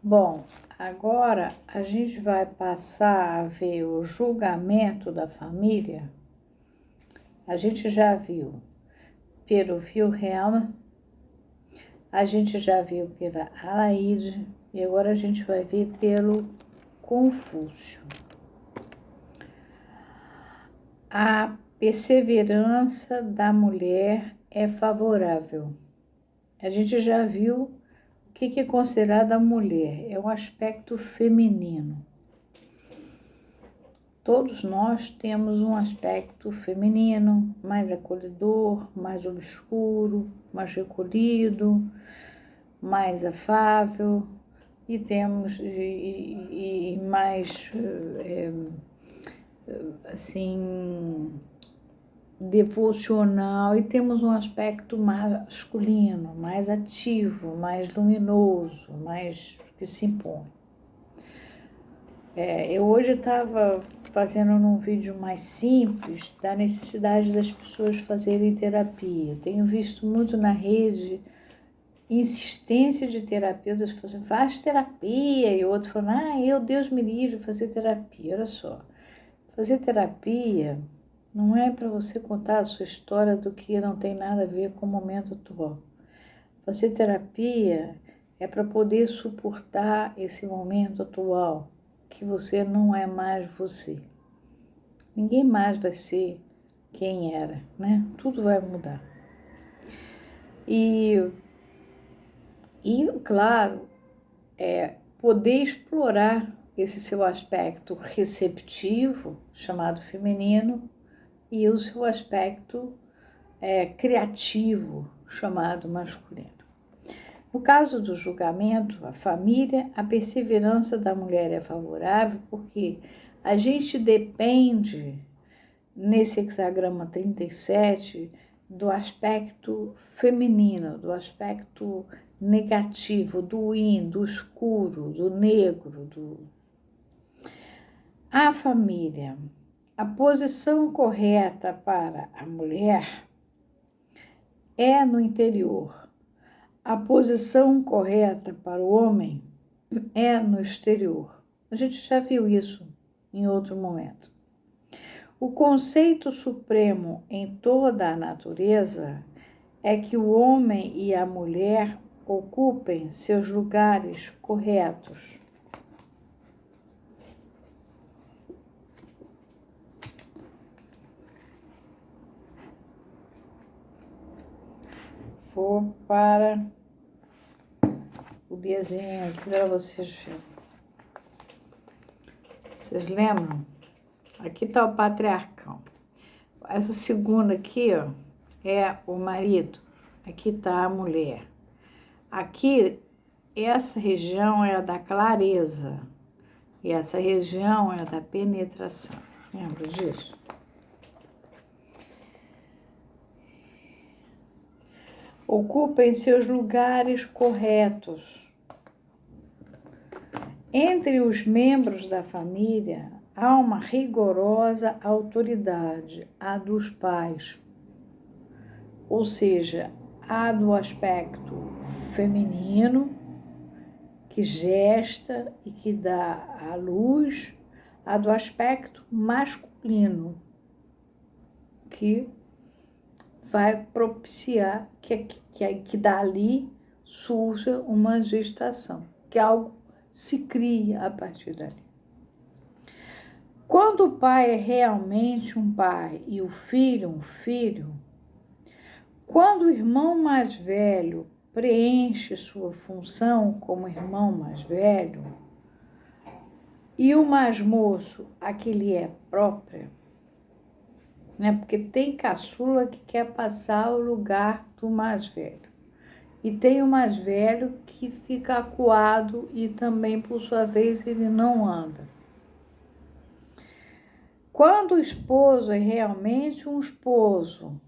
Bom, agora a gente vai passar a ver o julgamento da família. A gente já viu pelo Wilhelm, a gente já viu pela Alaide e agora a gente vai ver pelo Confúcio. A perseverança da mulher é favorável. A gente já viu o que é considerado a mulher, é um aspecto feminino. Todos nós temos um aspecto feminino, mais acolhedor, mais obscuro, mais recolhido, mais afável e temos e mais assim devocional, e temos um aspecto masculino, mais ativo, mais luminoso, mais que se impõe. Eu hoje estava fazendo um vídeo mais simples da necessidade das pessoas fazerem terapia. Eu tenho visto muito na rede insistência de terapeutas falando, faz terapia, e outros falando, Deus me livre de fazer terapia. Olha só, fazer terapia não é para você contar a sua história do que não tem nada a ver com o momento atual. Fazer terapia é para poder suportar esse momento atual, que você não é mais você. Ninguém mais vai ser quem era, né? Tudo vai mudar. E claro, poder explorar esse seu aspecto receptivo, chamado feminino, e o seu aspecto criativo, chamado masculino. No caso do julgamento, a família, a perseverança da mulher é favorável porque a gente depende, nesse hexagrama 37, do aspecto feminino, do aspecto negativo, do yin, do escuro, do negro. A família, a posição correta para a mulher é no interior. A posição correta para o homem é no exterior. A gente já viu isso em outro momento. O conceito supremo em toda a natureza é que o homem e a mulher ocupem seus lugares corretos. Vou para o desenho aqui para vocês verem. Vocês lembram? Aqui está o patriarcão. Essa segunda aqui, ó, é o marido. Aqui está a mulher. Aqui, essa região é a da clareza. E essa região é a da penetração. Lembra disso? Ocupem seus lugares corretos. Entre os membros da família, há uma rigorosa autoridade, a dos pais. Ou seja, a do aspecto feminino, que gesta e que dá à luz, a do aspecto masculino, que vai propiciar que dali surja uma gestação, que algo se cria a partir dali. Quando o pai é realmente um pai e o filho um filho, quando o irmão mais velho preenche sua função como irmão mais velho e o mais moço a que lhe é própria, né? Porque tem caçula que quer passar o lugar do mais velho. E tem o mais velho que fica acuado e também, por sua vez, ele não anda. Quando o esposo é realmente um esposo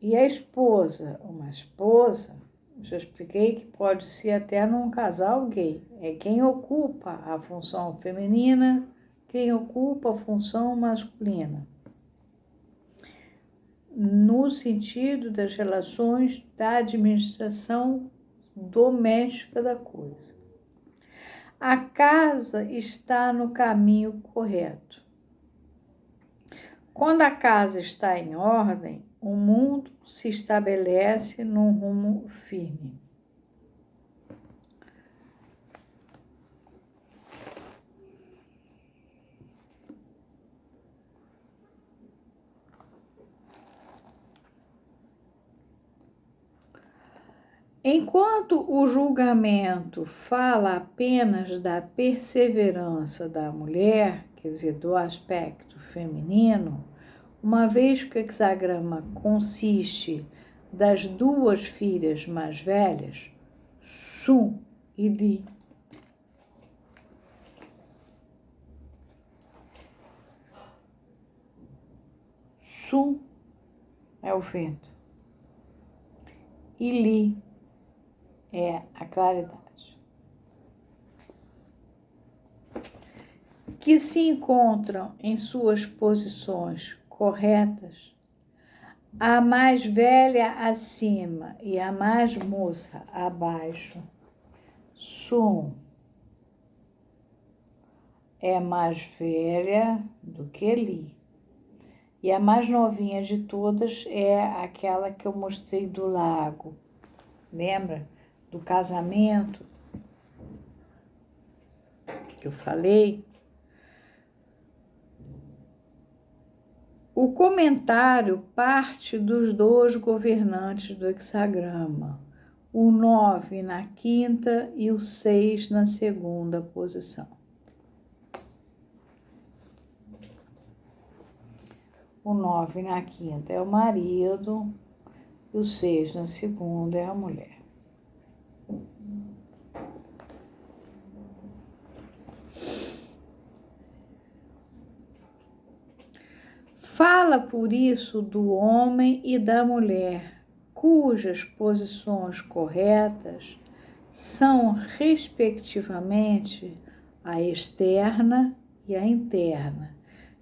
e a esposa uma esposa, já expliquei que pode ser até num casal gay. É quem ocupa a função feminina, quem ocupa a função masculina. No sentido das relações da administração doméstica da coisa. A casa está no caminho correto. Quando a casa está em ordem, o mundo se estabelece num rumo firme. Enquanto o julgamento fala apenas da perseverança da mulher, quer dizer, do aspecto feminino, uma vez que o hexagrama consiste das duas filhas mais velhas, Sun e Li, Sun é o vento e Li é a claridade, que se encontram em suas posições corretas, a mais velha acima e a mais moça abaixo. Sun é mais velha do que Li. E a mais novinha de todas é aquela que eu mostrei do lago. Lembra? Do casamento que eu falei. O comentário parte dos dois governantes do hexagrama, o 9 na quinta e o 6 na segunda posição. O 9 na quinta é o marido e o 6 na segunda é a mulher. Fala, por isso, do homem e da mulher, cujas posições corretas são, respectivamente, a externa e a interna.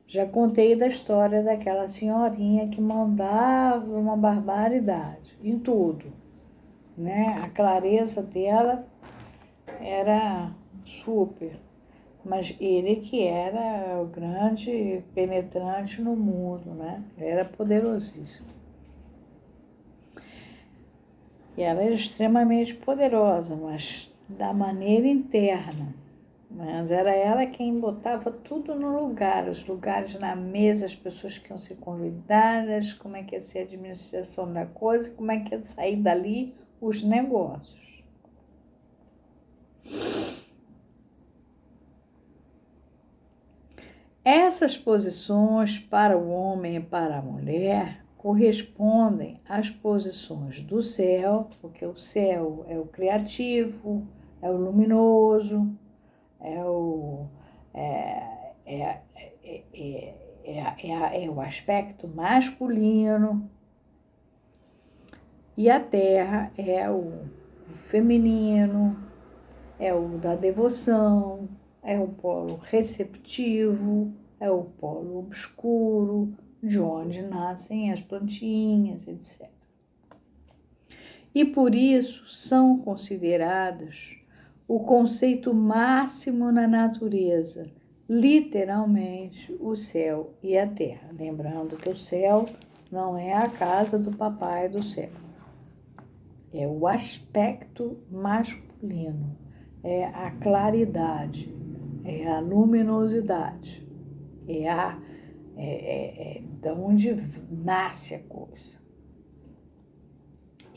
Já contei da história daquela senhorinha que mandava uma barbaridade em tudo, né? A clareza dela era super. Mas ele que era o grande penetrante no mundo, né? Era poderosíssimo. E ela era extremamente poderosa, mas da maneira interna. Mas era ela quem botava tudo no lugar, os lugares na mesa, as pessoas que iam ser convidadas, como é que ia ser a administração da coisa, como é que ia sair dali os negócios. Essas posições para o homem e para a mulher correspondem às posições do céu, porque o céu é o criativo, é o luminoso, é o aspecto masculino, e a terra é o feminino, é o da devoção, é o polo receptivo, é o polo obscuro, de onde nascem as plantinhas, etc. E por isso são consideradas o conceito máximo na natureza, literalmente o céu e a terra. Lembrando que o céu não é a casa do papai do céu, é o aspecto masculino, é a claridade, é a luminosidade, de onde nasce a coisa.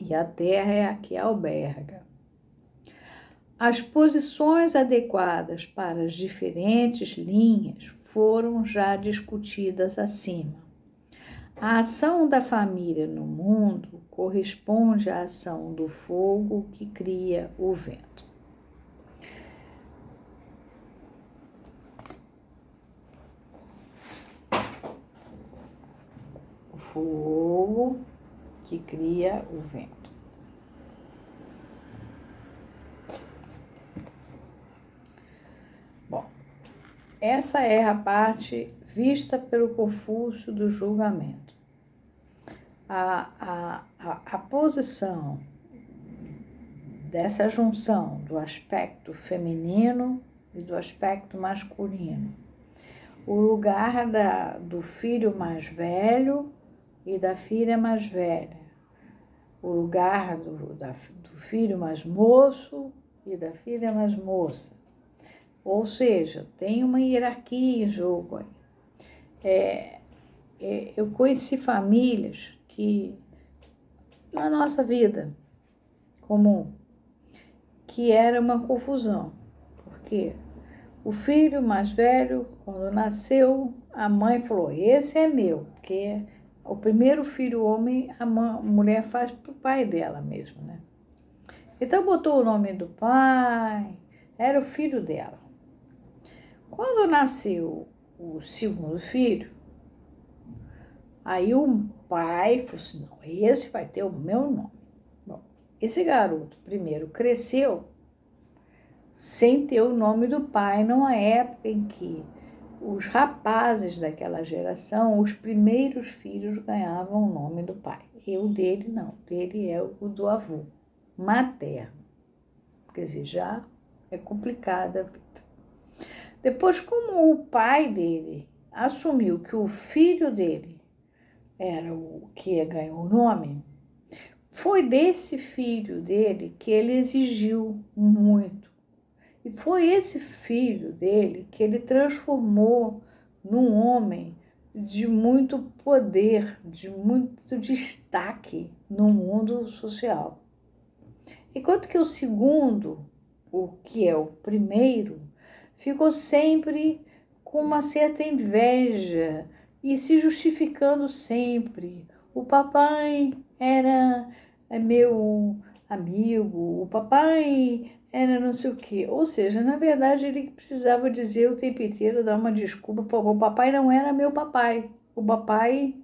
E a terra é a que alberga. As posições adequadas para as diferentes linhas foram já discutidas acima. A ação da família no mundo corresponde à ação do fogo que cria o vento. O fogo que cria o vento. Bom, essa é a parte vista pelo Confúcio do julgamento. A posição dessa junção do aspecto feminino e do aspecto masculino. O lugar do filho mais velho e da filha mais velha. O lugar do filho mais moço e da filha mais moça. Ou seja, tem uma hierarquia em jogo aí. Eu conheci famílias que, na nossa vida comum, que era uma confusão. Porque o filho mais velho, quando nasceu, a mãe falou, esse é meu, porque o primeiro filho homem, a mulher faz para o pai dela mesmo, né? Então botou o nome do pai, era o filho dela. Quando nasceu o segundo filho, aí o pai falou assim, não, esse vai ter o meu nome. Bom, esse garoto primeiro cresceu sem ter o nome do pai, numa época em que os rapazes daquela geração, os primeiros filhos ganhavam o nome do pai. E o dele não, o dele é o do avô materno. Quer dizer, já é complicada a vida. Depois, como o pai dele assumiu que o filho dele era o que ganhou o nome, foi desse filho dele que ele exigiu muito. E foi esse filho dele que ele transformou num homem de muito poder, de muito destaque no mundo social. Enquanto que o segundo, o que é o primeiro, ficou sempre com uma certa inveja e se justificando sempre. O papai era meu amigo, o papai era não sei o quê. Ou seja, na verdade, ele precisava dizer o tempo inteiro, dar uma desculpa, o papai não era meu papai. O papai,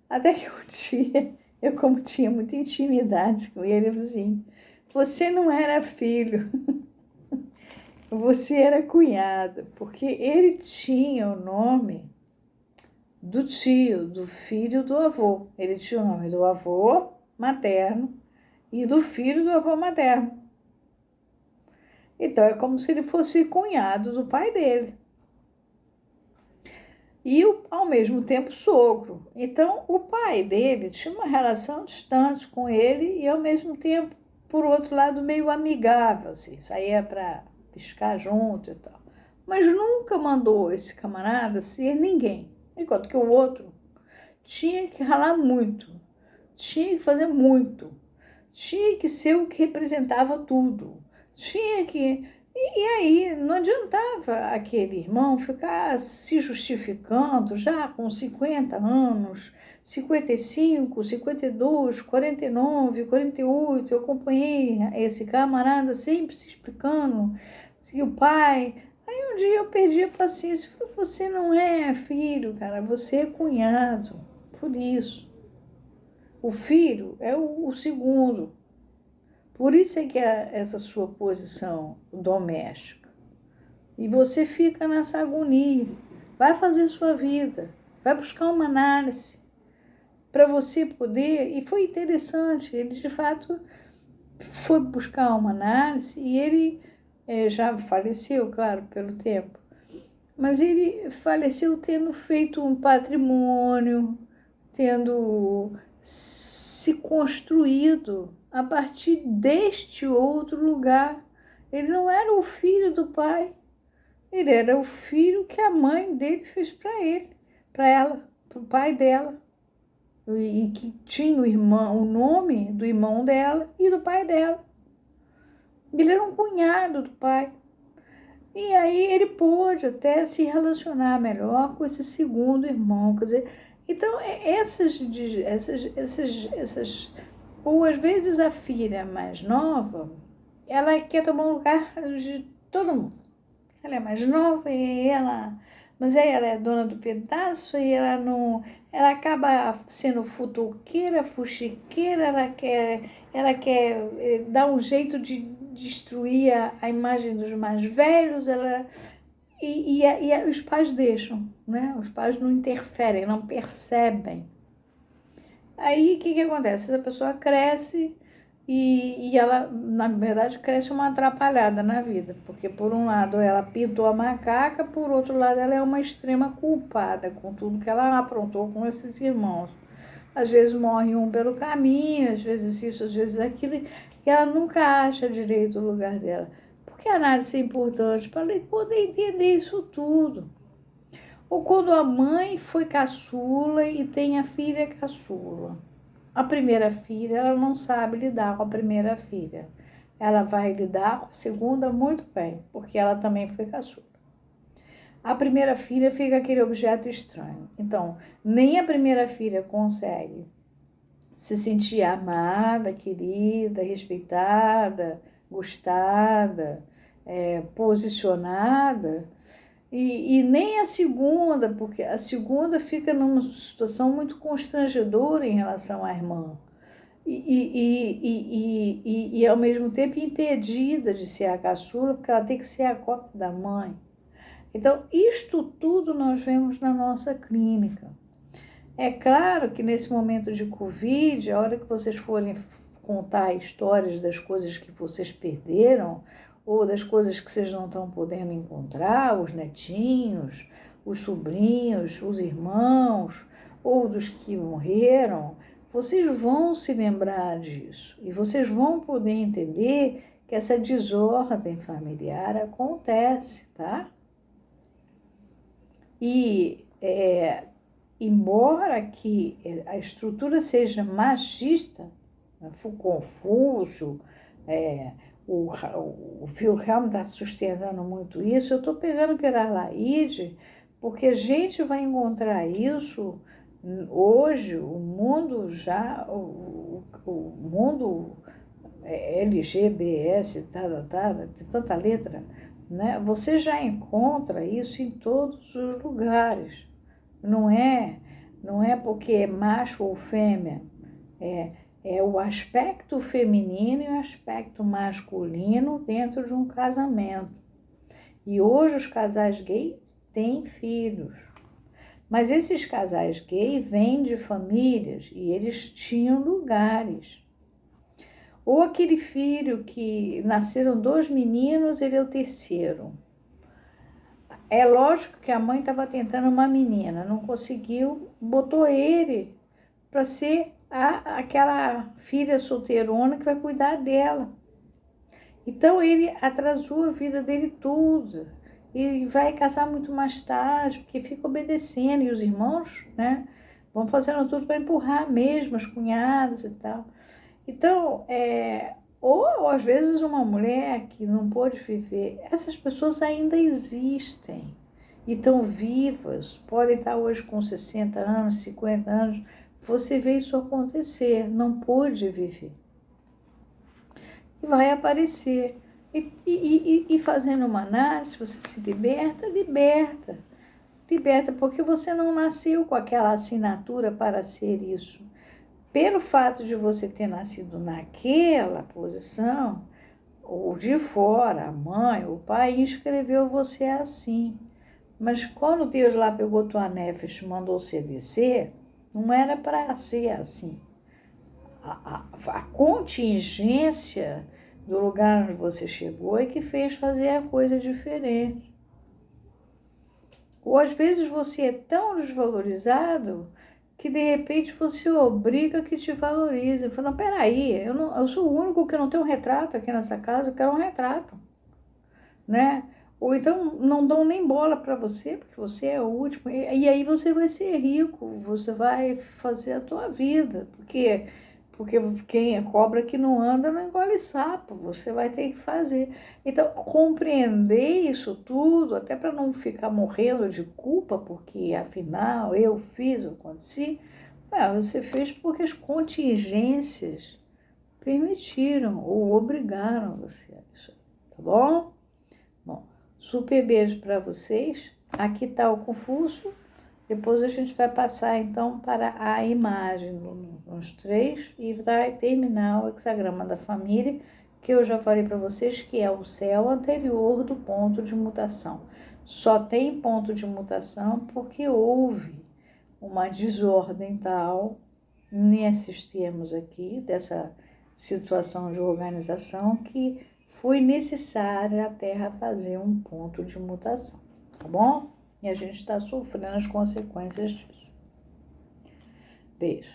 até que um dia, eu como tinha muita intimidade com ele, eu falei assim, você não era filho, você era cunhado, porque ele tinha o nome do tio, do filho do avô. Ele tinha o nome do avô materno e do filho do avô materno. Então, é como se ele fosse cunhado do pai dele. E, ao mesmo tempo, sogro. Então, o pai dele tinha uma relação distante com ele e, ao mesmo tempo, por outro lado, meio amigável, assim, saía para piscar junto e tal. Mas nunca mandou esse camarada ser ninguém. Enquanto que o outro tinha que ralar muito, tinha que fazer muito, tinha que ser o que representava tudo, tinha que... E aí não adiantava aquele irmão ficar se justificando já com 50 anos, 55, 52, 49, 48. Eu acompanhei esse camarada sempre se explicando que o pai... Aí um dia eu perdi a paciência, falei, você não é filho, cara, você é cunhado, por isso. O filho é o segundo. Por isso é que é essa sua posição doméstica. E você fica nessa agonia. Vai fazer sua vida. Vai buscar uma análise para você poder... E foi interessante. Ele, de fato, foi buscar uma análise e ele já faleceu, claro, pelo tempo. Mas ele faleceu tendo feito um patrimônio, tendo se construído a partir deste outro lugar. Ele não era o filho do pai, ele era o filho que a mãe dele fez para ele, para ela, para o pai dela. E que tinha o nome do irmão dela e do pai dela. Ele era um cunhado do pai. E aí ele pôde até se relacionar melhor com esse segundo irmão. Quer dizer, então, ou às vezes a filha mais nova, ela quer tomar o lugar de todo mundo. Ela é mais nova mas aí ela é dona do pedaço e ela acaba sendo futuqueira, fuxiqueira, ela quer dar um jeito de destruir a imagem dos mais velhos, e os pais deixam, né? Os pais não interferem, não percebem. Aí o que acontece? Essa pessoa cresce e ela, na verdade, cresce uma atrapalhada na vida, porque por um lado ela pintou a macaca, por outro lado ela é uma extrema culpada com tudo que ela aprontou com esses irmãos. Às vezes morre um pelo caminho, às vezes isso, às vezes aquilo, e ela nunca acha direito o lugar dela. Por que a análise é importante? Para poder entender isso tudo. Ou quando a mãe foi caçula e tem a filha caçula. A primeira filha, ela não sabe lidar com a primeira filha. Ela vai lidar com a segunda muito bem, porque ela também foi caçula. A primeira filha fica aquele objeto estranho. Então, nem a primeira filha consegue se sentir amada, querida, respeitada, gostada, posicionada, e nem a segunda, porque a segunda fica numa situação muito constrangedora em relação à irmã. E ao mesmo tempo impedida de ser a caçula, porque ela tem que ser a cópia da mãe. Então, isto tudo nós vemos na nossa clínica. É claro que nesse momento de Covid, a hora que vocês forem contar histórias das coisas que vocês perderam, ou das coisas que vocês não estão podendo encontrar, os netinhos, os sobrinhos, os irmãos, ou dos que morreram, vocês vão se lembrar disso. E vocês vão poder entender que essa desordem familiar acontece, tá? E embora que a estrutura seja machista, Confúcio, o Wilhelm está sustentando muito isso, eu estou pegando pela Laíde, porque a gente vai encontrar isso hoje, o mundo já, o mundo LGBS, tem tanta letra, né? Você já encontra isso em todos os lugares. Não é porque é macho ou fêmea, é o aspecto feminino e o aspecto masculino dentro de um casamento. E hoje os casais gays têm filhos. Mas esses casais gays vêm de famílias e eles tinham lugares. Ou aquele filho que nasceram 2 meninos, ele é o terceiro. É lógico que a mãe estava tentando uma menina, não conseguiu, botou ele para ser aquela filha solteirona que vai cuidar dela. Então ele atrasou a vida dele tudo. Ele vai casar muito mais tarde, porque fica obedecendo. E os irmãos, né, vão fazendo tudo para empurrar mesmo, as cunhadas e tal. Então, ou às vezes uma mulher que não pôde viver, essas pessoas ainda existem e estão vivas, podem estar hoje com 60 anos, 50 anos, você vê isso acontecer, não pôde viver. E vai aparecer. E fazendo uma análise, você se liberta, porque você não nasceu com aquela assinatura para ser isso. Pelo fato de você ter nascido naquela posição, ou de fora, a mãe, o pai, inscreveu você assim. Mas quando Deus lá pegou tua nefesh e mandou você descer, não era para ser assim. A contingência do lugar onde você chegou é que fez fazer a coisa diferente. Ou às vezes você é tão desvalorizado que de repente você obriga que te valorize. Eu falo, não, peraí, eu sou o único que não tem um retrato aqui nessa casa, eu quero um retrato, né? Ou então não dão nem bola para você, porque você é o último. E aí você vai ser rico, você vai fazer a tua vida, porque quem é cobra que não anda não engole sapo, você vai ter que fazer. Então, compreender isso tudo, até para não ficar morrendo de culpa, porque afinal eu fiz, eu aconteci, você fez porque as contingências permitiram ou obrigaram você a isso, tá bom? Bom, super beijo para vocês. Aqui está o Confúcio. Depois a gente vai passar, então, para a imagem nos 3 e vai terminar o hexagrama da família, que eu já falei para vocês que é o céu anterior do ponto de mutação. Só tem ponto de mutação porque houve uma desordem tal nesses termos aqui, situação de organização que foi necessária a Terra fazer um ponto de mutação, tá bom? E a gente está sofrendo as consequências disso. Beijo.